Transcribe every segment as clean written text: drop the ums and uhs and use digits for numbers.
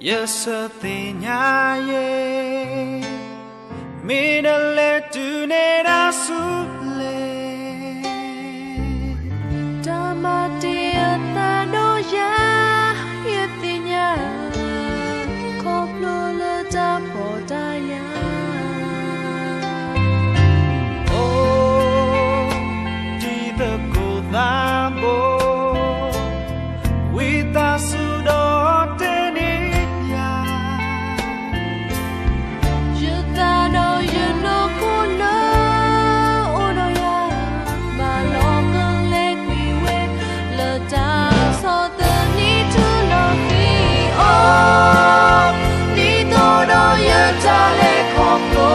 Yesterday, made a letter to Nasule. Damatia tanoya yetinya koplo le tapodaya. Oh, the good lambo with a sudo tenia. Yutano yuno kuno onoya maloko lekwi we le ta so the need to love me. Oh, ni todo yutale koplo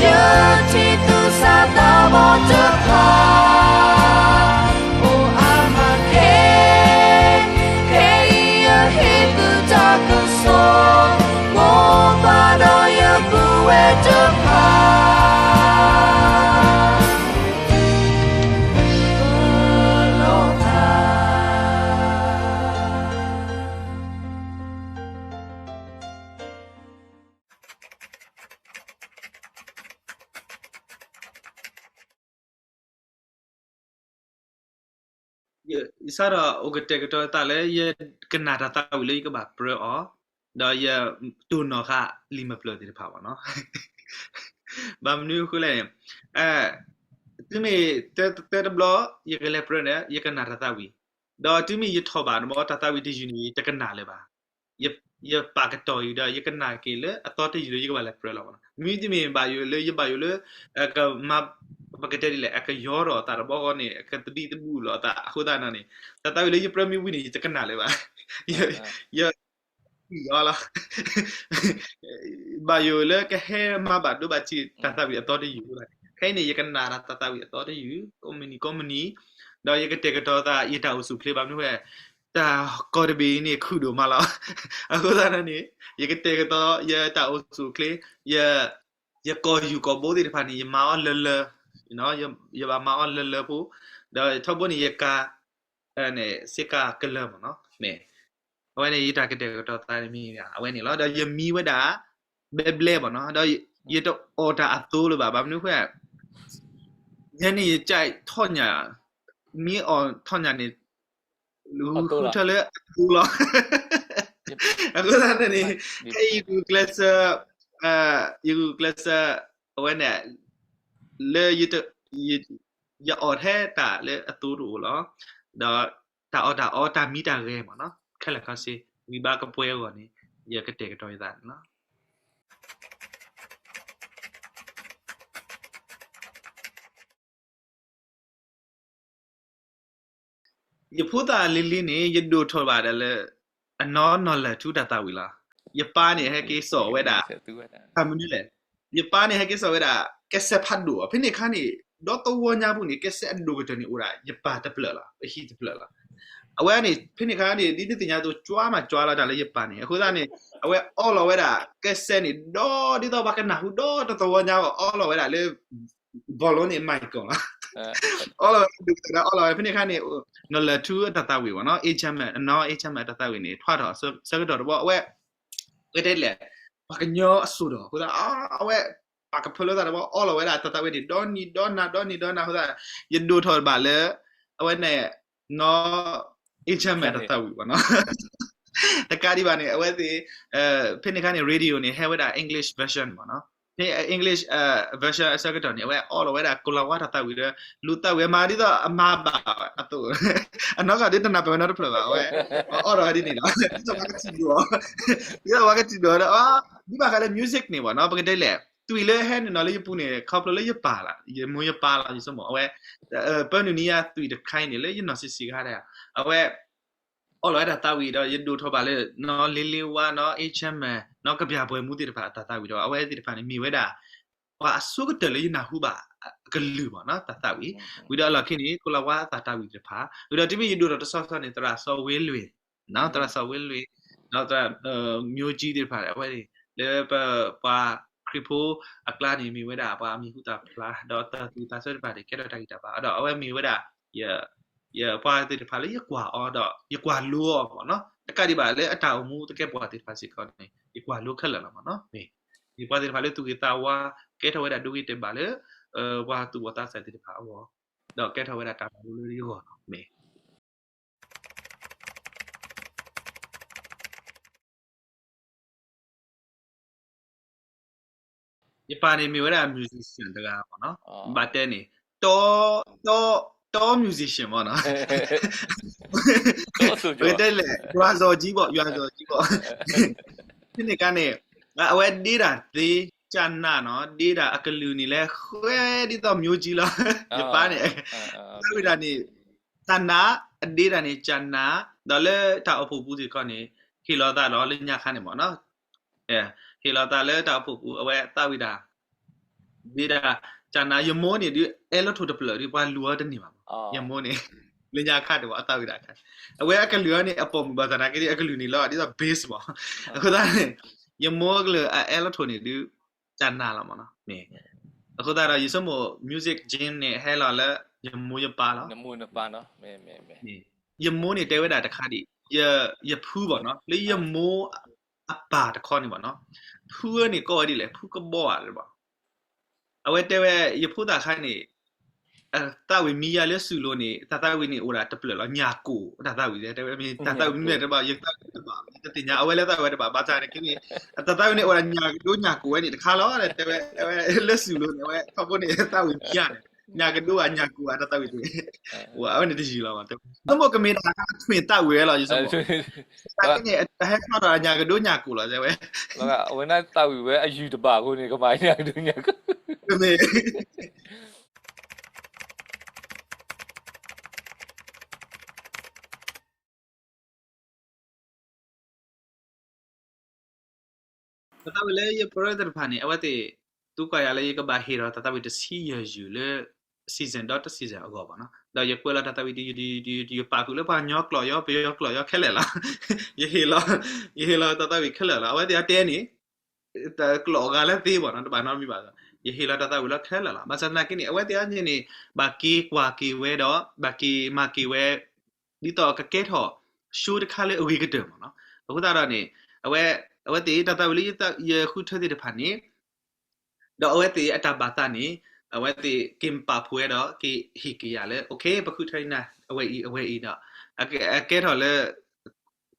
yuti tu sata mo japa. Oh, I'm a king, king a hit to talk a song. More but all you go at Japan. Isara ogete to tale ye kenara ta wile ka ba pro o da ye tu no kha lima plo de pa no ba mnu khu le tu me te blo ye ke le pro ne ye kenara ta wi da tu me ye tho ba no ta wi de uni te kenara le ba ye pa ka to yu da ye kenara ke le a to te yu ye ka ba le pro lo mi ti me ba yu le ye ba yu le ka maปกติเลยก็ย้อนรอแต่เราบอกว่าเนี่ยก็ตีตบูรอแต่คู่ตานั่นนี่แต่ตาวิเลยยังพร้อมมีวินิจจะกันหนาเลยว่ะเยอะเยอะย้อนละบาอยู่เลยก็ให้มาบัดดูบัดจีแต่ตาวิตัวได้อยู่เลยแค่นี้ยังกันหนาแต่ตาวิตัวได้อยู่ก็มันนี่เรายังก็เด็กตัวตาอีตาอุสุเพลย์แบบนู้นแต่ก็ได้บีนี่คู่ดูมาแล้วคู่ตานั่นนี่ยังก็เด็กตัวยังตาอุสุเพลย์ยังก็อยู่กับโบดีผ่านนี่ยังมาอ่อนเลย you know you ba ma on le pu da thobo ni ye ka ne sika kelam no me awe ni yita ke de to ta mi ya awe ni lo da ye mi we da beble ba no da ye to order atu lo ba mnu khwe ye ni ye chai thonya mi on thonya ni lu khu thale atu lo aku ta ni hey you class you class awe ne le yita ya orhe ta le aturu lo da ta mi ta ge ma no khala ka se mi ba ka pwe go ni ya ka te ka to ya no ye phu ta li ni ye do tho ba da le ano no le thu da ta wi la ye pa ni he ke so we da ta mu ni le ye pa ni he ke so we da ke se phat do phi ni kha ni do to wo nya bu ni ke se do ga ni ura ye pa ta pla la hi ta pla la awe ni phi ni kha ni di ti nya to chwa ma chwa la da le ye pa ni khu da ni awe all awe da ke se ni do di to ba ka na hu do to wo nya all awe da le bolo ni mai ko la all awe du da all awe phi ni kha ni no le tu ta ta wi wa no hm no hm ta ta wi ni thwa do so ga do bo awe we de le ba ka nyo asu do khu da aweปากกับเพลแล้วแต่ว่าall over แต่เวดิดอนนี่ดอนนะเขาแต่ยันดูถอดบาเลยเอาไว้ในเนาะอินเทอร์เน็ตแต่ว่าเนาะแต่การที่บ้านเนี่ยเอาไว้ที่เพื่อนในการเนี่ย radio เนี่ยให้ไว้ได้ English version เนาะนี่ English version สักตัวเนี่ยไว้ all over กุลาวัฒน์แต่วิเดลูแต่เวมาที่ตัวมาบ่าอัตัวอันนั้นก็ที่ตัวนับเป็นนับเพลว่าเอาไว้ all over นี่เนาะที่ตัวว่าก็จิดด้วยที่ตัวว่าก็จิดด้วยอ๋อนี่บ้านเขาเล่น music นี่วะเนาะปกติเลยตุยเลยแห่นนอเลยญี่ปุ่นเนี่ยเขาเปล่าเลยญี่ปุ่นละยี่มวยญี่ปุ่นละยี่สมองเอาไว้เปิ้ลนี่อ่ะตุยเด็กใครเนี่ยเลยยี่นอสิสิกันเลยเอาไว้all over ตาวีดยี่ดูทั่วไปเลยนอลิลิวะนอ HM นอกระเบียบวยมุติระบาดตาวีดเอาไว้ที่ระบาดนี่มีไว้ด่าว่าสุกเตเลยยี่น่าหูบ่ากลืมเนาะตาวีวิดาละแค่นี้กุลาว่าตาวีระบาดวิดาที่มียี่ดูเราจะสอนเนี่ยตราสวิลวีเนาะตราสวิลวีเนาะตรามิวจีระบาดเอาไว้เลยปะคริปโปอักลานี่มีไว้ด่าปะมีหูตาพลาดอตาตูตาเสด็จบาดเก็ตได้ตาปะดอกเอาไว้มีไว้ด่าอย่า ya pa ti pha le ya kwa o do ya kwa lu mo no ta ka di ba le ata mu ta ke pa ti pha si ko ni ya kwa lu khala la mo no ni di pa ti pha le tu ki ta wa ke tha we da du ki te ba le wa tu wa ta sa ti pha wo do ke tha we da ta lu lu yo no ni ya pa ni mi we da musician ta ga mo no ba te ni to musician ပေါ့နော် တော့ဆိုကြ ဘယ်တက်လဲရွာစော်ကြီးပေါ့ဒီနေ့ကနေအဝဲဒီတာဒီချန်နာနော်ဒီတာအကလူနီလဲခွဲဒီတော့မျိုးကြီးလားရပါနေဝိဒါနေတနာဒီတာနေချန်နာတော့လဲတာအဖို့ဘူးစီကနေခီလောတာတော့လညခန်းနေပေါ့နော်ခီလောတာလဲတာအဖို့ဘူးအဝဲတာဝိဒါဒီတာချန်နာယမိုးနေဒီအဲလထိုတပလဒီပါလူရတဲ့နေပါယမိုးနေလညခတ်တယ်ပေါ့အတာဝိဒါခတ်အဝဲအကလူကနေအပေါ်မှာဘာသာနာကဒီအကလူနီလောဒီတော့ base ပေါ့အခုသားယမိုးကလေအဲလထိုနေဒီချန်နာလာမနော်နေအခုသားရယစမို music gym နဲ့ဟဲလာလဲယမိုးရပါလား နမူနပါနော်မဲ နေယမိုးနေတဲဝဲတာတခါဒီယဖူးပေါ့နော်လေယမိုးအပါတခေါနေပေါ့နော်ဖူးကနေကောဒီလေဖူးကဘောရတယ်ပေါ့အဝဲတဲဝဲယဖူးတာခိုင်းနေတာဝီမီယာလဲဆူလို့နေတာဝီနေအိုရာတပလလောညာကိုတာဝီတဲဝဲအမြင်တာဝီနဲ့တပါယတာပါတညာအဝဲလဲတာဝဲတပါဘာသာနေကိနေတာဝီနေအိုရာညာကိုညာကိုဝဲနေတခါလောတဲ့တဲဝဲလဲဆူလို့နေဝဲဖဖို့နေတာဝီမီယာညာကတော့ညာကိုတာဝီတွေဟိုအဝဲနေတရှိလာမှာတော့မကမေတာထွင်တာဝဲလားယူစမောတာကနေဟဲခါတော့ညာကတော့ညာကိုလားကျဝဲ လောကဝနာတောက်ယူပဲအယူတပါကိုနေကမိုင်းနေတူညာက မေတတဝလေရပရဒရဖာနေအဝတိသူကရလေကဘာဟီရောတတဝိတစီရယူလေ season dot season အကောပါနော်ဒါရကွဲလာတတဝိဒီပါကူလေပါညောကလော်ရောဘေရောကလော်ရောခဲလေလားယဟီလာတတဝိခဲလေလားအဝတိအတဲနေတကလော်ကလည်းသေးပါနော်တပါနော်မိပါယဟီလာတတဝိလာခဲလေလားမစနာကိနေအဝတိအညနေဘာကီကွာကီဝဲတော့ဘာကီမာကီဝဲဒီတော့ကကဲထော်ရှိုးတခါလေအဝေကတဲ့မနော်အခုတော့နေအဝဲတေတတဝလိရခုထတဲ့ဖာနေတော့အဝဲတေအတဘာတာနေအဝဲတေကင်ပါဖွဲတော့ကေဟီကီရလေโอเคပခုထိုင်းနာအဝဲဤတော့အကဲတော့လေ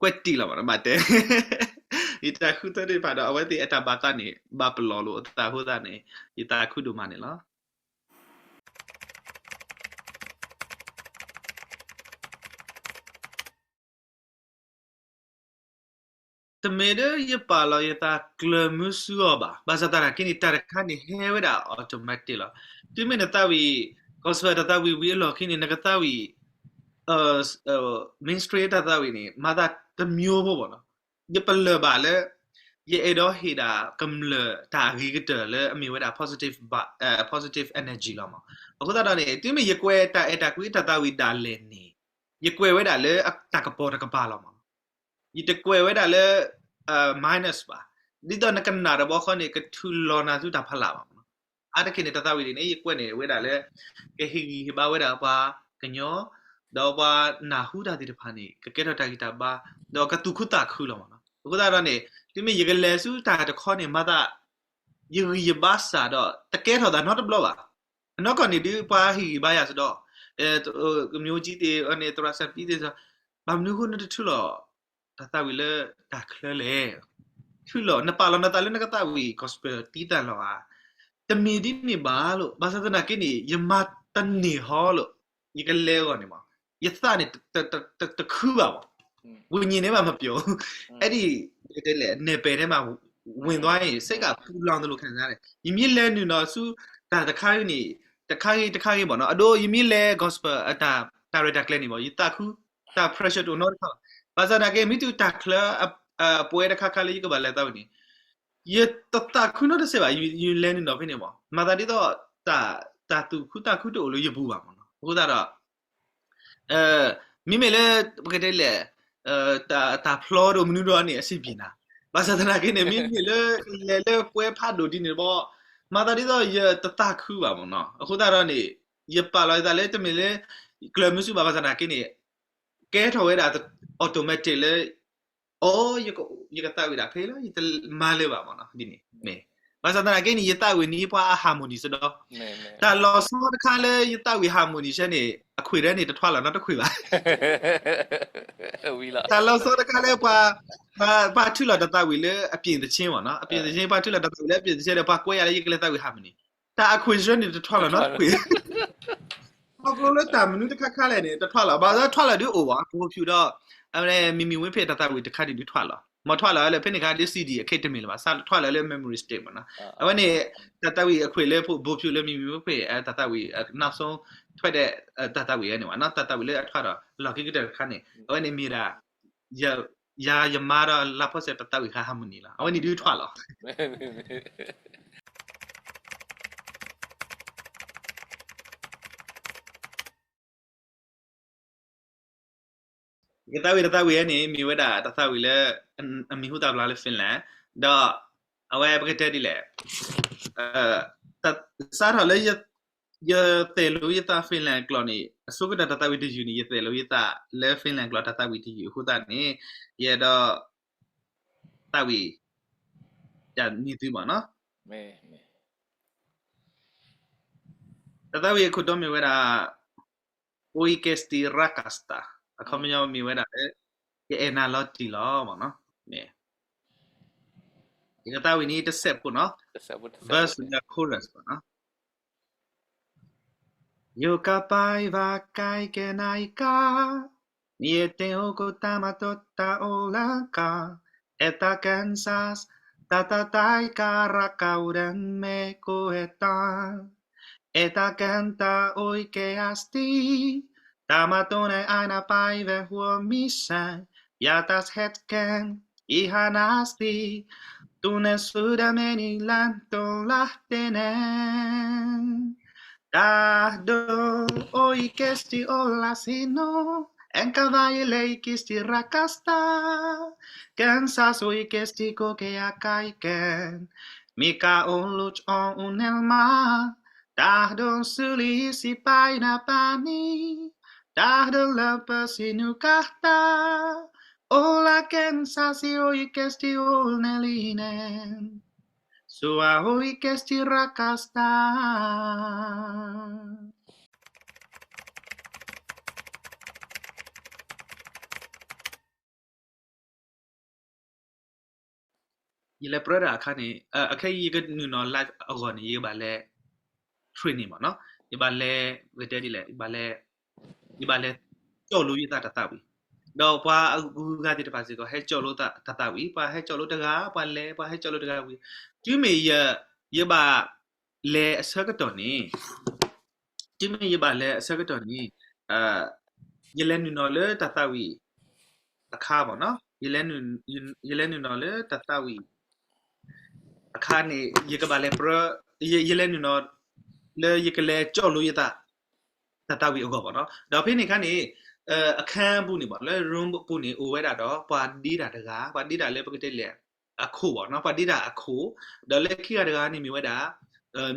ကွက်တီလာမတဲ့ဤတခုထတဲ့ဖာတော့အဝဲတေအတဘာတာနေဘာပလောလို့တာဟိုတာနေဤတာခုဒုမနေလားတမေရရပါလာရတာကလမှုစူဘာဘာသာတာကိနီတာခါနေဟဲဝဒါအော်တိုမက်တစ်လာဒီမင်းတာဝီကောစဖတာတာဝီဝီလောကိနီနကတာဝီမင်းစထရေးတာဝီနေမာတာတမျိုးပေါ့နော်ရပလဘာလေရအတော့ဟီတာကမ်လတာဂီကတလေအမီဝဒါ positive energy လာမှာအခုတော့နေဒီမရကွဲတာကွီတာဝီဒါလေနေရကွဲဝဲတာလေတကပေါ်တကပါလာမှာဒီတကွယ်ဝဲတာလဲminus ပါဒီတော့နကနာတော့ခေါနေကထူလောနာစုတာဖလာပါမနော်အားတခင်တတဝီနေကွက်နေဝဲတာလဲကဟီဘာဝဲတာပါကညောတော့ပါနာဟုတာဒီတဖာနေကကဲတော့တာဂီတာပါတော့ကတူခုတာခုလောမနော်အခုတော့နေဒီမရကလဲစုတာတခေါနေမတာရဘာစာတော့တကဲတော့တာ not blow ပါနော်ကနေဒီပါဟီဘာရဆိုတော့မျိုးကြီးတွေအနေတရဆက်ပြီးသေးဆိုဘာမနုခုနတထူလောတဝီလေတာခလလေထူလောနပါလနတလနကတဝီ gospel တီးတန်လောဟာတမီဒီနေပါလို့ဘာသာနာကိနေယမတန်နေဟောလို့ဒီကလေကောနေမှာယသနေတခုပါဝိညာဉ်ထဲမှာမပြောအဲ့ဒီတဲ့လေနေပယ်ထဲမှာဝင်သွားရင်စိတ်ကပူလောင်တယ်လို့ခံစားရတယ်ယမြစ်လဲနူနော်စုဒါတခါနေတခါကြီးပေါ့နော်အတို့ယမြစ်လဲ gospel အတာ director ကလေးနေပေါ့ယတခုတာ pressure to notဘာသာနာကေမိတူတာခလာပွဲတခါခါလေးကဘာလဲတော့နေရတတခုနော်တစေပါယူလဲနေတော့ဖိနေပေါ့မာတာဒီတော့တာတူခုတို့လို့ရဘူးပါမနော်အခုတော့မိမေလေဘကတဲ့လေတာဖလော်တို့မနူတော့နေအစီပြင်းတာဘာသာနာကေနေမိမေလေပွဲဖတ်တို့ဒီနေပေါ့မာတာဒီတော့ရတတခုပါမနော်အခုတော့နေရပါလာတာလေတမီလေ ကလမျိုးစုဘာသာနာကိနေကဲထော်ဝဲတာ automatic လေအော်ယကတာဝဲတာဖေးလားယတမားလေပါမနော်ဒီနေ့နေဘာသာနာကိနေယတာဝဲနီးပွား harmony ဆိုတော့ နဲ ဒါလောစောတခါလေယတာဝဲ harmony ရှက်နေအခွေတဲ့နေတထွားလာတော့တခွေပါ ဝီလာ ဒါလောစောတခါလေပါထူလာတတာဝဲလေအပြင်တချင်းပါနော်အပြင်တချင်းပါထူလာတတာဝဲလေအပြင်တချင်းလေပါကွဲရလေယကလေတာဝဲ harmony ဒါအခွေရှက်နေတထွားလာတော့ခွေအခုလည်းတာမနုတခါခါလဲနေတထွားလာဘာသာထွားလာဒီအိုပါကိုဖြူတော့အဲ့မီမီဝင်းဖေတတာဝဲတခါဒီထွားလာမထွားလာလေဖိနေခါဒီ CD အခက်တမီလာပါစထွားလာလေ memory stick မနော်အဲ့ဝင်နေတတဝီအခွေလေဖို့ဘိုဖြူလေမီမီဝင်းဖေအဲ့တတဝီနောက်ဆုံးထွက်တဲ့တတဝီရဲ့နေပါနော်တတဝီလေထွားတော့လော်ကိကတဲ့ခါနေအဲ့ဝင်နေမီရာယမာရာလာဖို့စတတဝီခါ harmony လာအဲ့ဝင်နေဒီထွားလာကတဝီရဲ့နေမီဝဲတာတတဝီလေအမီဟူတာဘလာလေဖင်လန်တော့အဝဲပကတဲ့ဒီလေစားရလေရတဲ့လူရတာဖင်လန်ကလော်နေအစုကတတဝီတီယူနေရတဲ့လူရတာလေဖင်လန်ကလော်တတဝီတီယူဟူတာနေရတော့တဝီရနေသူမနော် မဲ တတဝီခုတော့မီဝဲတာ Oikesti rakasta အခုမယောမီဝဲတာရဲ့ analogy လောမနော်နေဒီကတဝီနေတစ်ဆက်ပေါ့နော် verse နဲ့ chorus ပေါ့နော် Yokapai va kai kenaika niete oko tamatotta olaka eta kansas tatatai karakauden me koetaan eta kanta oikeasti Tamatone aina päivä huomissaan, ja taas hetken ihanasti, tunne sydämeni läntön lähteneen. Tahdon oikeasti olla sinua, enkä vain leikisti rakastaa. Kansas oikeasti kokea kaiken, mikä ollut on unelma. Tahdon sylisi painapääni. Tahdon lämpösi nukahtaa, olla kensasi oikeasti onnellinen, sua oikeasti rakastaa. Ile prada akane akai yiga nuno live agone yibale training ma no yibale wededi le yibale ဒီပါလေကြော်လို့ရတာတတဝီတော့ဘာအခုကတည်းကပါစီကဟဲကြော်လို့တတဝီပါဟဲကြော်လို့တကားပါလေပါဟဲကြော်လို့တကားဝီကျူမေရပါလေအစကတော်နေကျူမေရပါလေအစကတော်နေရလဲနူနော်လေတတဝီအခါပါနော်ရလဲနူနော်လေတတဝီအခါနေရကပါလေပရလဲနူနော်လေရကလေကြော်လို့ရတာတတဝီအကောပေါ့နော်ဒါဖိနေခါနေအခန်းပူနေပေါ့လေ room ပူနေအိုဝဲတာတော့ပါတီးတာတကားပါတီးတာလည်းပကတဲ့လေအခုပေါ့နော်ပါတီးတာအခုဒါလည်းခိရတကားနေမြဝဲတာ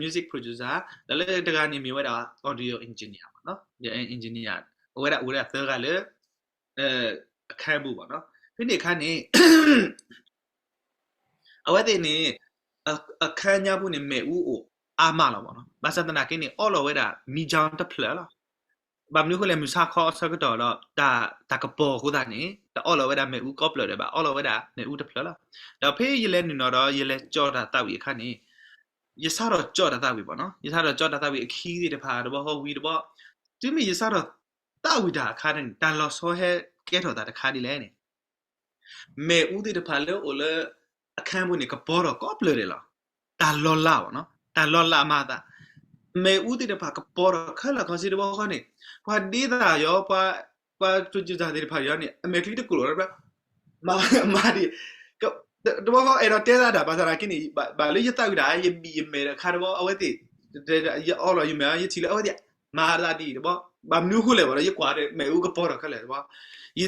music producer ဒါလည်းတကားနေမြဝဲတာ audio engineer ပေါ့နော်ဒီ engineer ဝဲတာသကလည်းအခန်းပူပေါ့နော်ဖိနေခါနေအဝဲတဲ့နေအခန်းညာပူနေမဲဦးအိုအာမလာပေါ့နော်ဘာသာတနာကင်းနေ all over တာမိချောင်းတစ်ဖလက်လားဘာမလို့ခလဲမြစာခေါ်ဆက်တော့ဒါကပေါ်ကိုတာနေဒါ all over တာမဲဦး copy တယ်ဗျ all over တာမဲဦးတစ်ဖလက်လားဒါဖေးရလဲနေတော့ရလဲကြောတာတောက်ရခါနေရစားတော့ကြောတာတောက်ပြီပေါ့နော်ရစားတော့ကြောတာတောက်ပြီအခီးတွေတဖာတော့ဟောဝီတော့ဒီမရစားတော့တောက်ဝီတာခါနေတန်လော်ဆောဟဲကဲတော့တာတခါဒီလဲနေမဲဦးတွေတဖာလဲအိုလဲအခန်းဘူးနေကပေါ်တော့ copy တယ်လားဒါလော်လာပေါ့နော်တာလော်လာမတာမေဦးတဲ့ဘာကပေါ်ခလာခစီတော့ခနဲ့ဘာဒီတာရောဘာသူကြတဲ့ဘာရောနေအမေကလေးတကူရောမာဒီတော့ဘာအဲ့တော့တဲတာဘာသာကင်းဘာလေးရတောက်တာရဘီမေခါတော့အဝဲတိအော်လို့ရမရချီလေအဝဲတိမာလာဒီတော့ဘာမျိုးခုလေဘာရကွာတဲ့မေဦးကပေါ်ခလဲတော့ရ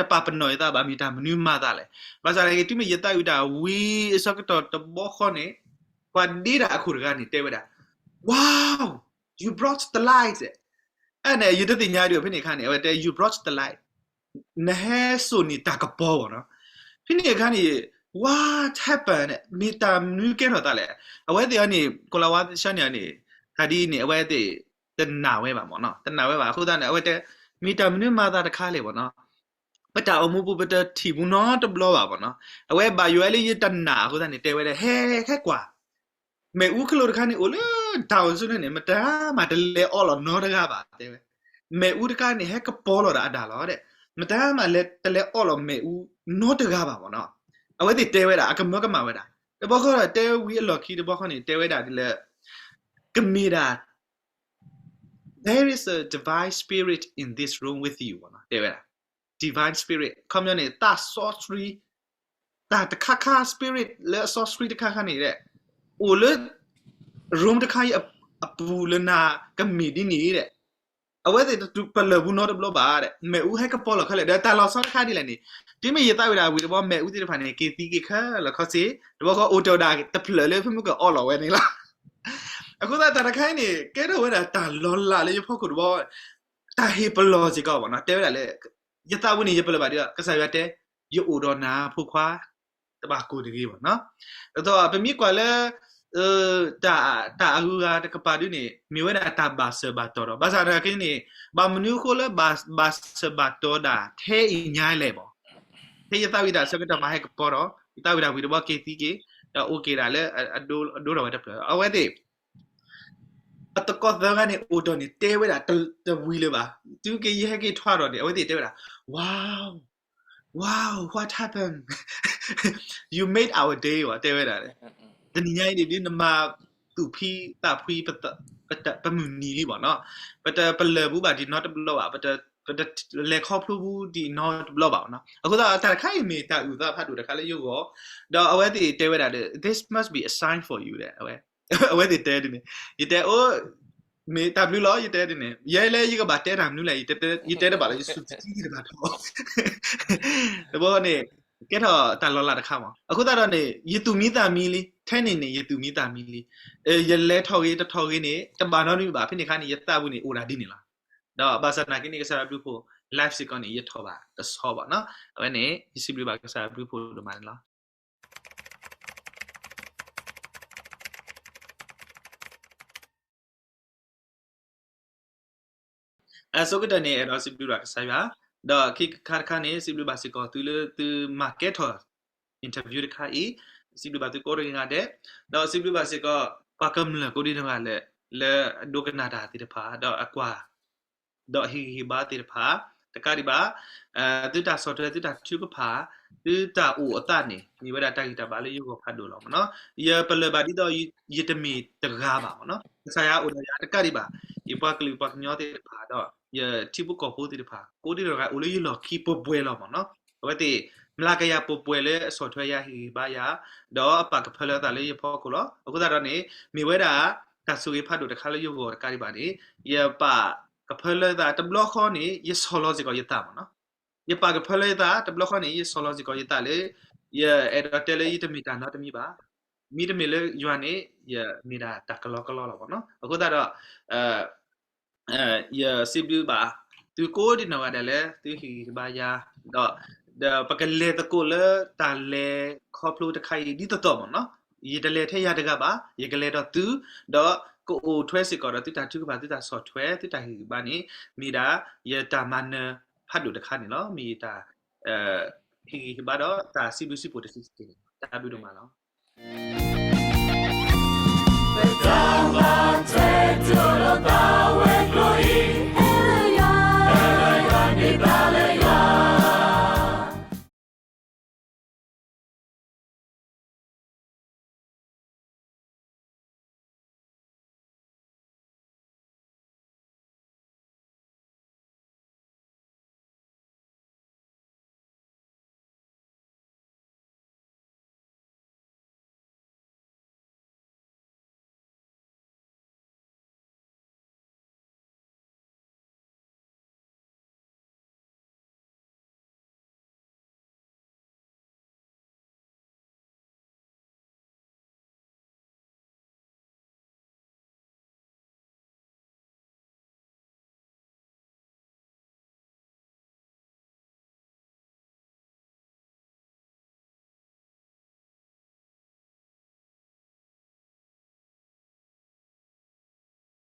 တပါပနော်တာဘာမီတာမနူးမာတာလေဘာသာကတိမရတောက်တာဝီစကတော့တဘောခနဲ့ဘာဒီတာအခုကနေတဲဝဲတာဝေါ you brought the light အဲ့နဲ့ you တဲ့ညာတွေဖိနေခါနေတဲ့ you brought the light နဲဆိုနေတာကပေါ်ပေါ့နော်ဖိနေခါနေ what happened မိတာမြူကဲတော့တာလေအဝဲတဲ့ကနေကိုလာဝါရှန်ညာနေခါဒီနေအဝဲတဲ့တနာဝဲပါပေါ့နော်တနာဝဲပါအခုတည်းအဝဲတဲ့မိတာမြူမာတာတခါလေပေါ့နော်ပတာအမှုပပတတီဘူးနော်တဘလောပါပေါ့နော်အဝဲဘာရွယ်လေးတနာအခုတည်းနေတဲဝဲတဲ့ဟဲခက်ကွာမေဦးခလို့တခါနေအိုလေတောင်စွနေမတာမတလေအော်လောနော်တကားပါတဲဝဲမေဦးတခါနေဟက်ကပေါ်လောတာအတာလောတဲ့မတာမလဲတလေအော်လောမေဦးနော်တကားပါပေါ့နော်အဝဲတိတဲဝဲတာအကမောကမဝဲတာတဘောခေါ်တဲဝီလော်ခီတဘောခေါ်နေတဲဝဲတာဒီလေကမီတာ there is a divine spirit in this room with you ပေါ့နော်တဲဝဲတာ divine spirit ခမနေတာ sorcery တာတခါခါ spirit လေ sorcery တခါခါနေတဲ့အိုလေ room တခါအပူလနာကမီဒီနေတဲ့ အဝဲတဲ့တူပလဘူးနော်တဘလပါတဲ့မဲဦးဟက်ကပေါ်လခလေတာလောဆောတခါဒီလည်းနေဒီမေရတာဝရဝီတော့မဲဦးတိဖာနေကေတီကေခါလခစီတော့အိုတိုဒါတပလလေဖမှုကအော်လောဝဲနေလားအခုသာတခိုင်းနေကဲတော့ဝဲတာလောလာလေဖို့ကတော့တာဟေပလောစီကောပါနော်တဲရလေရတာဝင်းနေရပလပါဒီကစားရတဲ့ရအိုတော့နာဖို့ခွာတပါကိုတကြီးပါနော်တော့ပမိကွာလေတာအကူကတကပါဒူနေမြဝဲတာဘာစဘတော်ဘာသာရကင်းနေဘာမနူခိုလဘာစဘတော်တာထဲအညာလေပေါ့ထဲရတာဝိဒါစကတမဟကပေါ်တော့တာဝိဒါဝီတော့ကေတီကေโอเคတာလေအဒိုတော့တက်တယ်အဝဲတဲ့အတကောသကနေအိုတော်နေတဲဝဲတာတဝီလေပါသူကေရဟကေထွားတော့တယ်အဝဲတဲဝဲတာ wow what happened you made our day ဝတဲဝဲတာလေတနည်းအားဖြင့်ဒီနမသူဖီတာဖီပမနီလီပေါ့နော်ပလဘူးပါဒီ not blow ပါလေခေါပလူဘူးဒီ not blow ပါနော်အခုတော့တခိုင်မေတာဥသာဖတ်တူတခါလေးရုပ်ရောတော့အဝဲတီတဲဝဲတာ this must be a sign for you တဲ့အဝဲတီတဲတယ်နေတဲအိုမေတာဘလူလောရတဲတယ်နေရဲလဲရကပါတဲတာမနူးလဲရတဲတယ်ပါလေစုကြီးတယ်ပါတော့တဘောနေကဲတော့တာလောလာတခါမှာအခုတော့နေရတူမီတာမီလီထဲနေရတူမီတာမီလီရလဲထောက်ရေးတထောက်ရေးနေတပါတော့နေပါဖိနေခါနေရတဘူးနေအိုလာဒီနေလားတော့ဘာသာနာကိနေကစားဘလူဖို့ live စကနေရထောပါတဆောပါနော်အဲ့နေစီဘလူပါကစားဘလူဖို့လို့မှန်လားဆိုကတနေအဲ့တော့စီဘလူပါကစားရတော့ခိခါခါနေစီဘလူပါစကောသူလေသူ market ထော interview တခါဤစီဘလူပါသူကိုရင်းတဲ့တော့စီဘလူပါစကောပါကမ်လကိုဒီနကလေဒိုကနာတာတိတဖာတော့အကွာတော့ဟီဘာတိတဖာတကရီပါသူတာ software သူတာသူကဖာသူတာအိုအတနေဒီဝဒတာဂီတာပါလေရုပ်ဖတ်လို့လောမနော်ရပလပါဒီတော့ရတမီတကားပါမနော်ဆရာအိုရတကရီပါဒီပါကလီပါညောတိဖာတော့ရတိဘကောပိုတိတဖာကိုဒီတော့ကအိုလေးလော်ခီပပွဲလောမနော်ဝတိမလာကရပပွဲလေ software ရဟီဘာရတော့အပကဖလတာလေးရဖို့ကိုလောအခုတော့နေမိဝဲတာကဆူရဖတ်လို့တခါလေးရုပ်ကိုတကရီပါနေရပါကဖလဲတာတဘလခေါနေရဆောလောဂျီကိုရတာမနော်ရပါကဖလဲတာတဘလခေါနေရဆောလောဂျီကိုရတာလေရအဲ့တော့တယ်လေတမီတာနော်တမီပါမီတမီလေယွာနေရမီတာတကလောလောပေါ့နော်အခုတော့ရစီဘလူပါသူကိုဒီနော်တယ်လေသူဟီဘာယာတော့ပကလေတကိုလေတာလေခေါပလိုတခိုင်ဒီတော့ပေါ့နော်ရတလေထဲရတကပါရကလေတော့သူတော့ကိုအိုထွဲစစ်ကောတော့တိတာသူကပါတိတာ software တိတာဟီဘာနေမိတာရတာမန်ဖတ်လို့တခါနေနော်မိတာဟီဘာတော့တာ CBC ပိုတစီတာပြီးတော့မှာနော်